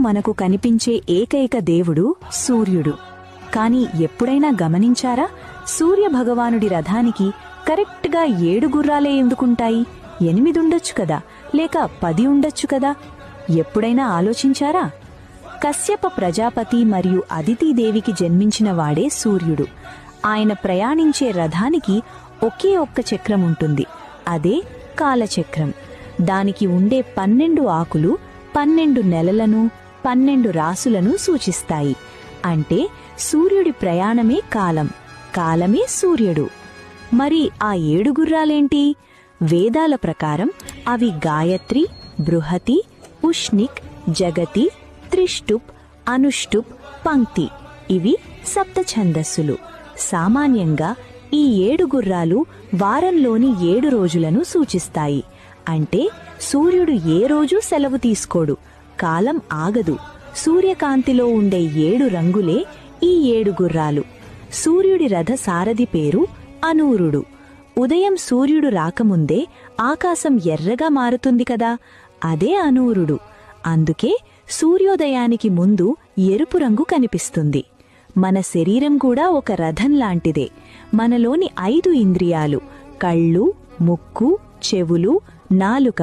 మనకు కనిపించే ఏకైక దేవుడు సూర్యుడు. కాని ఎప్పుడైనా గమనించారా, సూర్యభగవానుడి రథానికి కరెక్ట్గా 7 గుర్రాలే ఎందుకుంటాయి? 8 ఉండొచ్చు కదా, లేక 10 ఉండొచ్చు కదా. ఎప్పుడైనా ఆలోచించారా? కశ్యప ప్రజాపతి మరియు అదితిదేవికి జన్మించిన వాడే సూర్యుడు. ఆయన ప్రయాణించే రథానికి ఒకే ఒక్క చక్రం ఉంటుంది, అదే కాలచక్రం. దానికి ఉండే 12 ఆకులు 12 నెలలను 12 రాసులను సూచిస్తాయి. అంటే సూర్యుడి ప్రయాణమే కాలం, కాలమే సూర్యుడు. మరి ఆ 7 గుర్రాలేంటి? వేదాల ప్రకారం అవి గాయత్రి, బృహతి, ఉష్ణిక్, జగతి, త్రిష్టుప్, అనుష్టుప్, పంక్తి. ఇవి సప్త ఛందస్సులు. సామాన్యంగా ఈ 7 గుర్రాలు వారంలోని 7 రోజులను సూచిస్తాయి. అంటే సూర్యుడు ఏ రోజూ సెలవు తీసుకోడు, కాలం ఆగదు. సూర్యకాంతిలో ఉండే 7 రంగులే ఈ 7 గుర్రాలు. సూర్యుడి రథ సారథి పేరు అనూరుడు. ఉదయం సూర్యుడు రాకముందే ఆకాశం ఎర్రగా మారుతుంది కదా, అదే అనూరుడు. అందుకే సూర్యోదయానికి ముందు ఎరుపు రంగు కనిపిస్తుంది. మన శరీరం కూడా ఒక రథం లాంటిదే. మనలోని 5 ఇంద్రియాలు కళ్ళు, ముక్కు, చెవులు, నాలుక,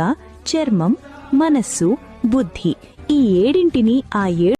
చర్మం, మనస్సు, బుద్ధి, ఈ 7ంటిని ఆ